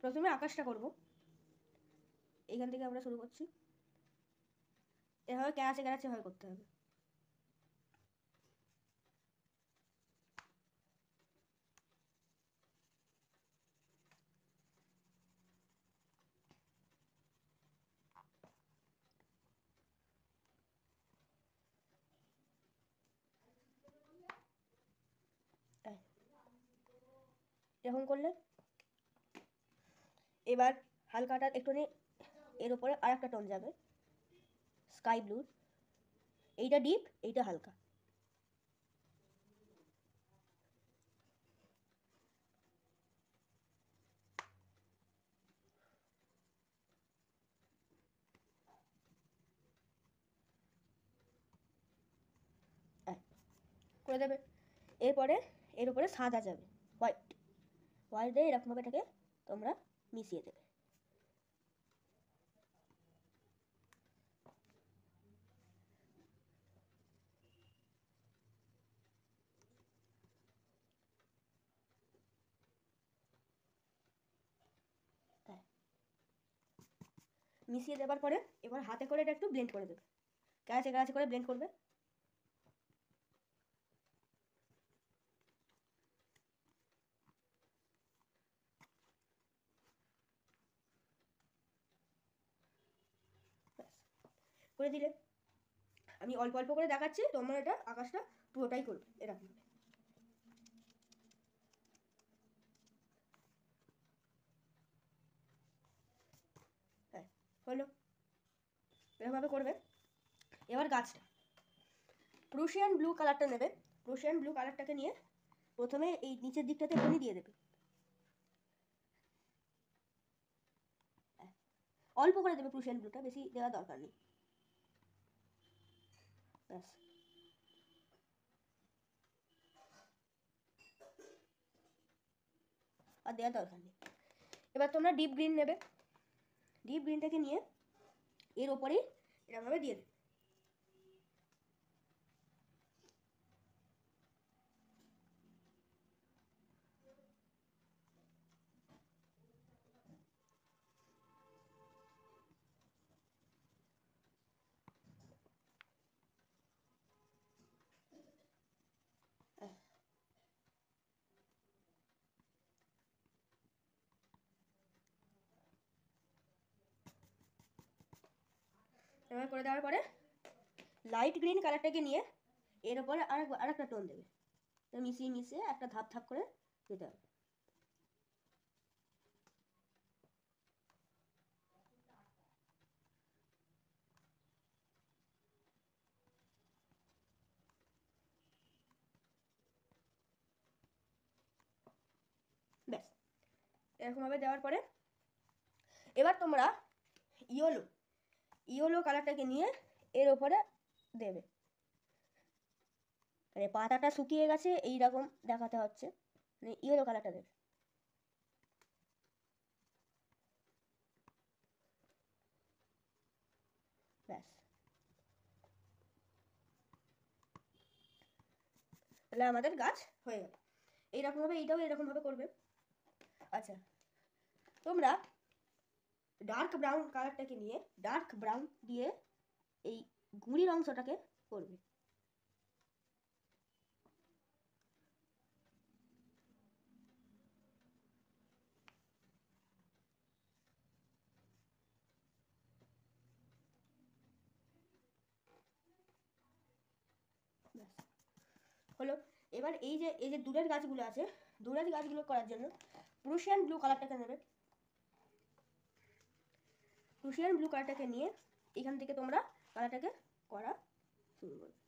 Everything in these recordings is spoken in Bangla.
প্রথমে আকাশটা করব, এইখান থেকে আমরা শুরু করছি, এভাবে ক্যারাচে ক্যারাচে ভাবে করতে হবে। এরকম করলে এবার হালকাটা একটুখানি এর উপরে আর একটা টোন যাবে স্কাই ব্লু, এইটা ডিপ এইটা হালকা। করে দেবে। এরপরে এর উপরে সাদা যাবে, হোয়াইট, হোয়াইট দিয়ে এরকমভাবে এটাকে তোমরা মিশিয়ে দেবে। মিশিয়ে দেওয়ার পরে এবার হাতে করে এটা একটু ব্লেন্ড করে দেবে, কাছে কাছে করে ব্লেন্ড করবে। করে দিলে আমি অল্প অল্প করে দেখাচ্ছি, তোমরা এটা আকাশটা পুরোটাই করবে এরকম। হ্যাঁ হলো, এরকমভাবে করবে। এবার গাছটা প্রুশিয়ান ব্লু কালারটা নেবে, প্রুশিয়ান ব্লু কালারটাকে নিয়ে প্রথমে এই নিচের দিকটাতে এমনি দিয়ে দেবে, অল্প করে দেবে প্রুশিয়ান ব্লুটা, বেশি দেওয়ার দরকার নেই। ব্যাস, আর দেওয়ার দরকার নেই। এবার তোমরা ডিপ গ্রিন নেবে, ডিপ গ্রিনটাকে নিয়ে এর ওপরেই এরকমভাবে দিয়ে দেবে। এবার করে দেওয়ার পরে লাইট গ্রিন কালারটাকে নিয়ে এর ওপরে আরেকটা টোন দেবে, মিশিয়ে মিশিয়ে একটা ধাপ ধাপ করে দিতে হবে। ব্যাস, এরকমভাবে দেওয়ার পরে এবার তোমরা ইয়েলো, ইয়েলো কালারটাকে নিয়ে এর ওপরে দেবে, মানে পাতাটা শুকিয়ে গেছে এইরকম দেখাতে হচ্ছে, মানে ইয়েলো কালারটা দেবে। ব্যাস, তাহলে আমাদের গাছ হয়ে গেল। এইরকমভাবে এইটাও এরকমভাবে করবে। আচ্ছা, তোমরা ডার্ক ব্রাউন কালারটাকে নিয়ে ডার্ক ব্রাউন দিয়ে এই গুঁড়ির অংশটাকে করবে। ব্যাস হলো। এবার এই যে দূরের গাছগুলো আছে, দূরের গাছগুলো করার জন্য প্রুশিয়ান ব্লু কালারটাকে নেবে, প্রুশিয়ান ব্লু কালারটাকে নিয়ে এখান থেকে তোমরা কালারটাকে করা শুরু করবে।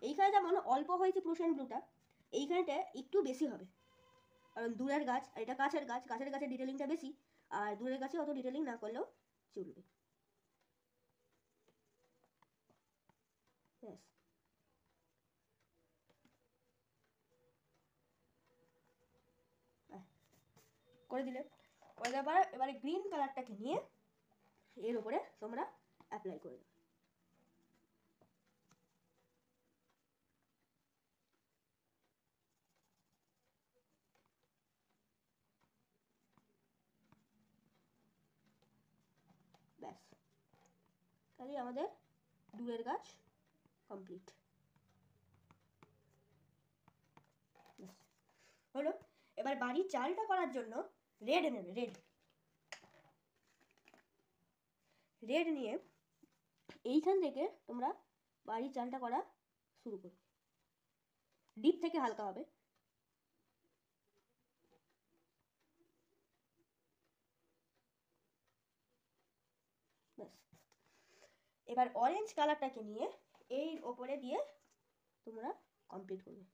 এইখানে যেমন অল্প হয়েছে প্রুশিয়ান ব্লুটা, এইখানটা একটু বেশি হবে, কারণ দূরের গাছ আর এটা কাছের গাছ, কাছের গাছের ডিটেলিংটা বেশি, আর দূরের গাছে অত ডিটেলিং না করলেও চলবে। ব্যাস, করে দিলে। করে দেওয়ার পর এবারে গ্রিন কালারটাকে নিয়ে এর উপরে তোমরা অ্যাপ্লাই করে দেবে। তাহলে আমাদের দূরের গাছ কমপ্লিট হলো। এবার বাড়ির চালটা করার জন্য রেড নেবে, রেড নিয়ে এইখান থেকে তোমরা বাড়ির চালটা করা শুরু করো। ডিপ থেকে হালকা হবে। ব্যাস, এবার অরেঞ্জ কালারটাকে নিয়ে এই ওপরে দিয়ে তোমরা কমপ্লিট করবে।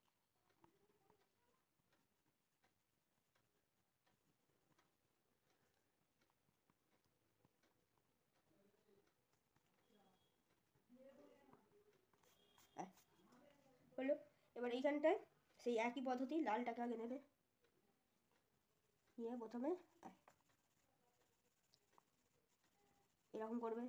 হলো। এবার এইখানটায় সেই একই পদ্ধতি লালটাকে আগে নেবে, নিয়ে প্রথমে এরকম করবে।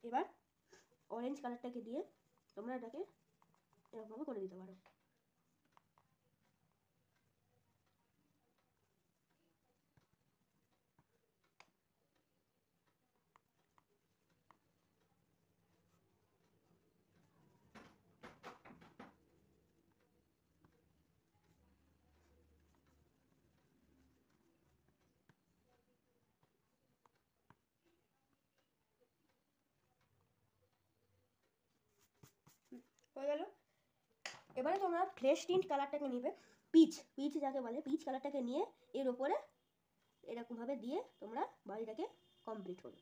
এবার অরেঞ্জ কালারটাকে দিয়ে তোমরা এটাকে এরকমভাবে করে দিতে পারো। হয়ে গেল। এবারে তোমরা ফ্রেশ টিন্ট কালারটাকে নিবে, পিচ যাকে বলে, পিচ কালারটাকে নিয়ে এর ওপরে এরকমভাবে দিয়ে তোমরা বাড়িটাকে কমপ্লিট করবে।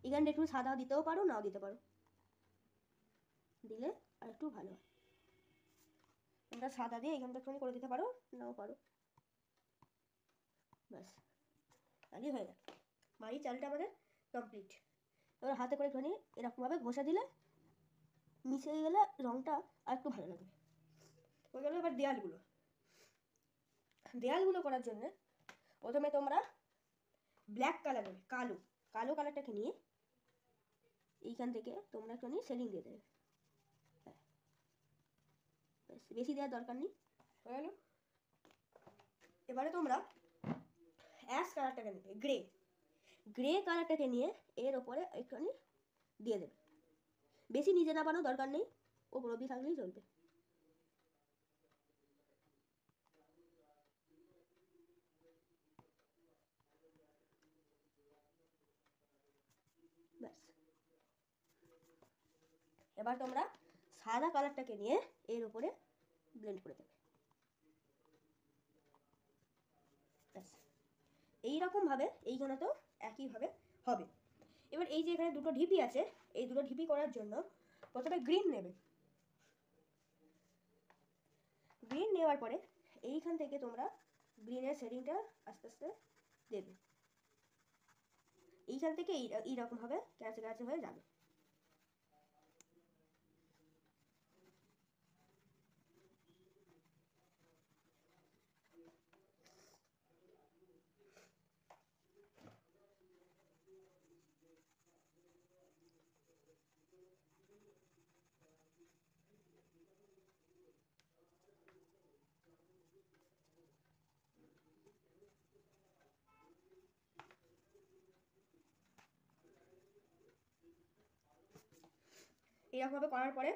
এখানটা একটু সাদা দিতেও পারো, নাও দিতে পারো, দিলে আর একটু ভালো হয়। তোমরা সাদা দিয়ে এখানটা একটুখানি করে দিতে পারো, নাও পারো। ব্যাস, তাহলেই হয়ে গেল বাড়ির চালটা আমাদের কমপ্লিট। এবার হাতে করে একটুখানি এরকমভাবে ঘষে দিলে মিশে গেলে রঙটা আর একটু ভালো লাগবে। হয়ে গেল। এবার দেয়ালগুলো করার জন্য প্রথমে তোমরা ব্ল্যাক কালার নেবে, কালো কালারটাকে নিয়ে এইখান থেকে তোমরা একটুখানি শেডিং দিয়ে দেবে। বেশি দেওয়ার দরকার নেই, হয়ে গেল। এবারে তোমরা অ্যাশ কালারটাকে নেবে, গ্রে কালারটাকে নিয়ে এর ওপরে একটুখানি দিয়ে দেবে। বেশি নিচে নামানো দরকার নেই, ওপর অবধি থাকলেই চলবে। ব্যাস, এবার তোমরা সাদা কালারটাকে নিয়ে এর উপরে ব্লেন্ড করে দেবে। ব্যাস, এইরকমভাবে এইখানে তো একইভাবে হবে। এবার এই যে এখানে দুটো ঢিপি আছে, এই দুটো ঢিপি করার জন্য প্রথমে গ্রিন নেবে। গ্রিন নেওয়ার পরে এইখান থেকে তোমরা গ্রিনের শেডিংটা আস্তে আস্তে দেবে। এইখান থেকে এইরকমভাবে ক্যাচে ক্যাচে হয়ে যাবে। এরকমভাবে করার পরে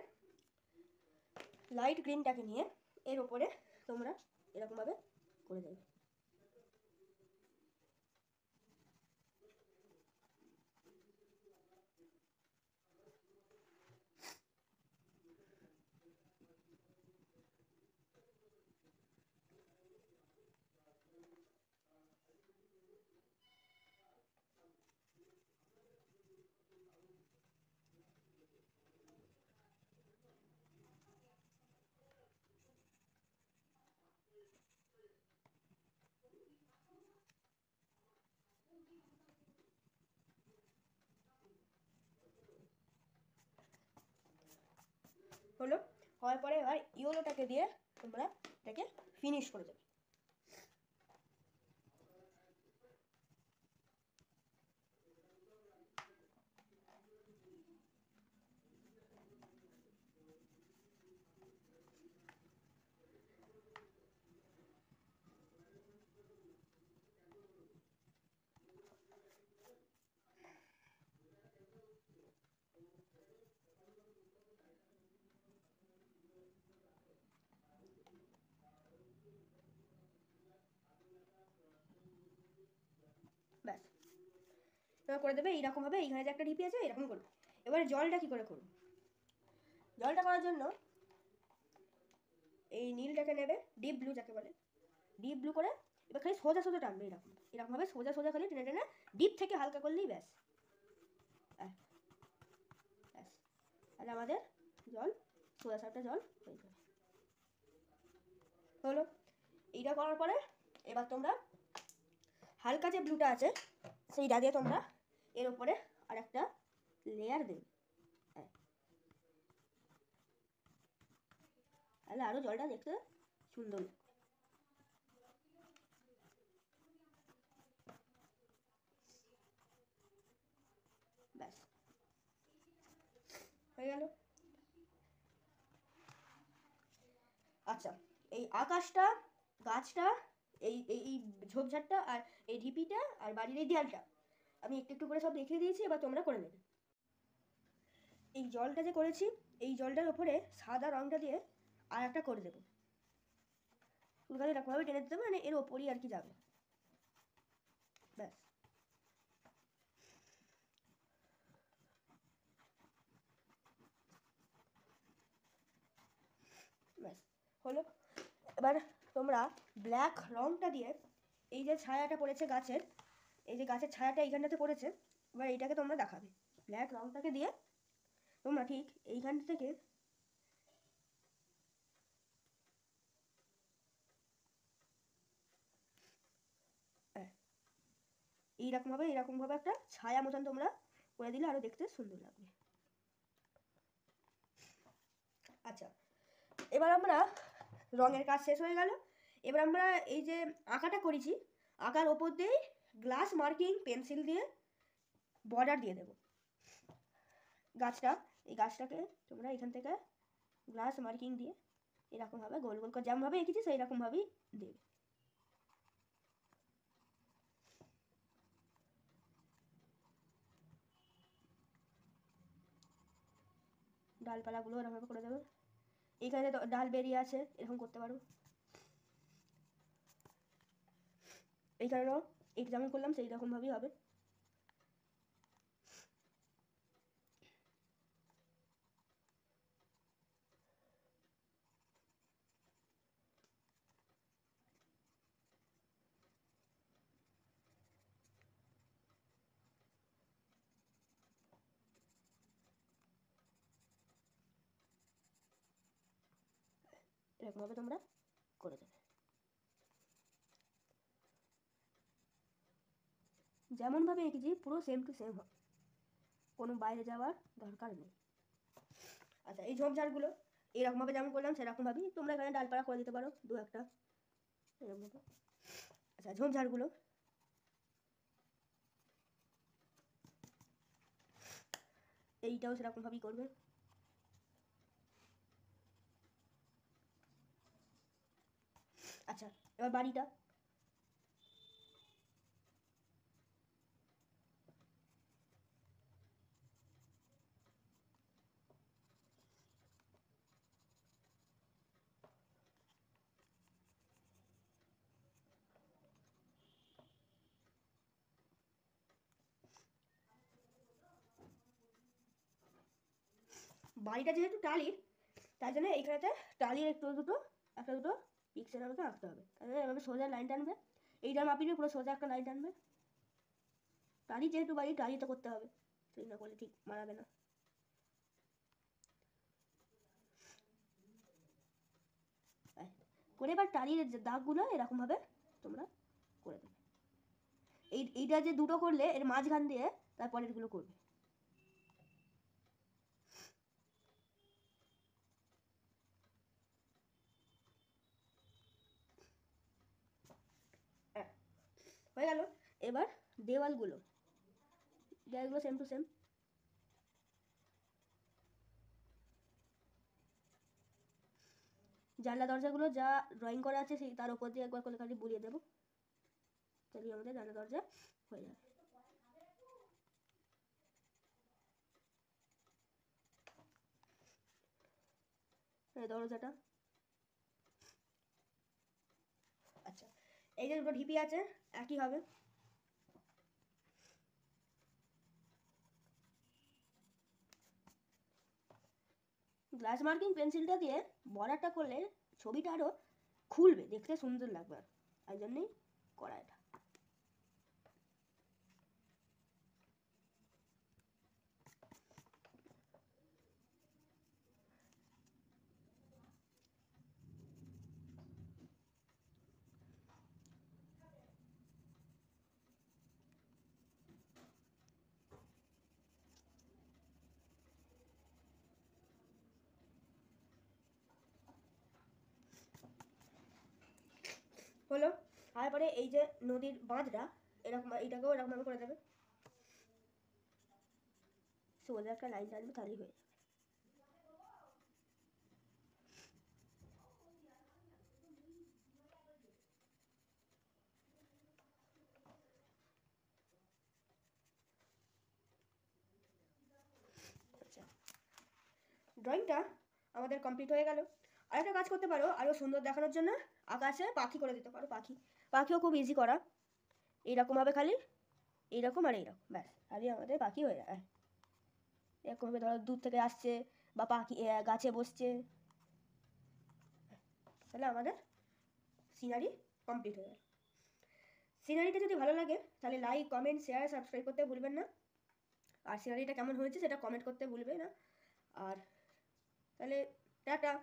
লাইট গ্রিনটাকে নিয়ে এর উপরে তোমরা এরকমভাবে করে দেবে। হলো, হওয়ার পরে এবার ইয়েলোটাকে দিয়ে তোমরা এটাকে ফিনিশ করে দেবে। তোমরা করে দেবে এইরকমভাবে। এইখানে যে একটা ঢিপি আছে এরকম করবে। এবারে জলটা কী করে করব? জলটা করার জন্য এই নীলটাকে নেবে, ডিপ ব্লু যাকে বলে, ডিপ ব্লু করে এবার খালি সোজা সোজা টানবে, এরকমভাবে সোজা সোজা খালি টেনে টেনে ডিপ থেকে হালকা করলেই ব্যাস। ব্যাস, তাহলে আমাদের জল সোজা সাপটা জল হয়ে যাবে। হলো। এইটা করার পরে এবার তোমরা হালকা যে ব্লুটা আছে সেইটা দিয়ে তোমরা এর উপরে আর একটা লেয়ার দেবে, তাহলে আরও জলটা দেখতে সুন্দর। ব্যাস হয়ে গেল। আচ্ছা, এই আকাশটা, গাছটা, এই এই ঝোপঝাড়টা আর এই ঢিপিটা আর বাড়ির এই দেয়ালটা আমি একটু একটু করে সব দেখিয়ে দিয়েছি, এবার তোমরা করে নেবে। এই জলটা যে করেছি এই জলটার ওপরে সাদা রঙটা দিয়ে আর একটা করে দেবো, ফুলগাড়ি এরকমভাবে টেনে দিতে হবে, মানে এর ওপরই আর কি যাবে। ব্যাস ব্যাস হলো। এবার তোমরা ব্ল্যাক রঙটা দিয়ে এই যে ছায়াটা পড়েছে গাছের, এই যে গাছের ছায়াটা এইখানটাতে পড়েছে, এবার এইটাকে তোমরা দেখাবে। ব্ল্যাক রঙটাকে দিয়ে তোমরা ঠিক এইখান থেকে এইরকমভাবে একটা ছায়া মতন তোমরা করে দিলে আরও দেখতে সুন্দর লাগবে। আচ্ছা, এবার আমরা রঙের কাজ শেষ হয়ে গেল। এবার আমরা এই যে আঁকাটা করেছি, আঁকার ওপর দিয়ে গ্লাস মার্কিং পেন্সিল দিয়ে বর্ডার দিয়ে দেব গাছটা। এই গাছটাকে তোমরা এখান থেকে গ্লাস মার্কিং দিয়ে এরকমভাবে গোল গোল করে যেমনভাবে এঁকেছি সেই রকমভাবেই দেবে। ডালপালাগুলো এরকমভাবে করে দেবে। এইখানে ডাল বেরিয়ে আছে, এরকম করতে পারো। এইখানেও এই যেমন করলাম সেই রকমভাবেই হবে। এরকমভাবে তোমরা করে দেবে, যেমনভাবে এঁকেছি পুরো সেম টু সেম হবে, কোনো বাইরে যাওয়ার দরকার নেই। আচ্ছা, এই ঝোপঝাড়গুলো এরকমভাবে যেমন করলাম সেরকমভাবেই তোমরা এখানে ডালপালা করে দিতে পারো দু একটা এরকমভাবে। আচ্ছা, ঝোপঝাড়গুলো এইটাও সেরকমভাবেই করবে। আচ্ছা, এবার বাড়িটা বাড়িটা যেহেতু টালির, তার জন্য এইখানেতে টালির একটা দুটো পিক্সেলের মতো আঁকতে হবে। তাহলে এভাবে সোজা লাইন টানবে, এইটা মাপিয়ে পুরো সোজা একটা লাইন টানবে। টালি যেহেতু বাড়ি, টালিতে করতে হবে, সেই না করলে ঠিক মানাবে না। করে এবার টালির দাগগুলো এরকমভাবে তোমরা করে দেবে। এইটা যে দুটো করলে এর মাঝখান দিয়ে তারপরে এগুলো করবে। হয়ে গেল। এবার দেওয়ালগুলো সেম টু সেম। জানলা দরজাগুলো যা ড্রয়িং করা আছে সেই তার উপর দিয়ে একবার করে খালি বুলিয়ে দেবো, তাহলে আমাদের জানলা দরজা হয়ে যাবে। এই দরজাটা, আচ্ছা এই যে দুটো ঢিপি আছে একই হবে। গ্লাস মার্কিং পেন্সিলটা দিয়ে বর্ডারটা করলে ছবিটা আরও খুলবে, দেখতে সুন্দর লাগবে, আর জন্যই করা এটা। হলো, তারপরে এই যে নদীর বাঁধটা এরকম, এইটাকেও এরকমভাবে করে দেবে, সোজা একটা লাইন টানবে তাহলেই হয়ে যাবে। আচ্ছা, ড্রয়িংটা আমাদের কমপ্লিট হয়ে গেল। আরেকটা কাজ করতে পারো আরও সুন্দর দেখানোর জন্য, আকাশে পাখি করে দিতে পারো। পাখিও খুব ইজি করা, এইরকমভাবে খালি এইরকম আর এইরকম, ব্যাস খালি আমাদের পাখি হয়ে যায়। এরকমভাবে ধরো দূর থেকে আসছে বা পাখি গাছে বসছে, তাহলে আমাদের সিনারি কমপ্লিট হয়ে গেল। সিনারিটা যদি ভালো লাগে তাহলে লাইক, কমেন্ট, শেয়ার, সাবস্ক্রাইব করতে ভুলবেন না। আর সিনারিটা কেমন হয়েছে সেটা কমেন্ট করতে ভুলবে না। আর তাহলে টাটা।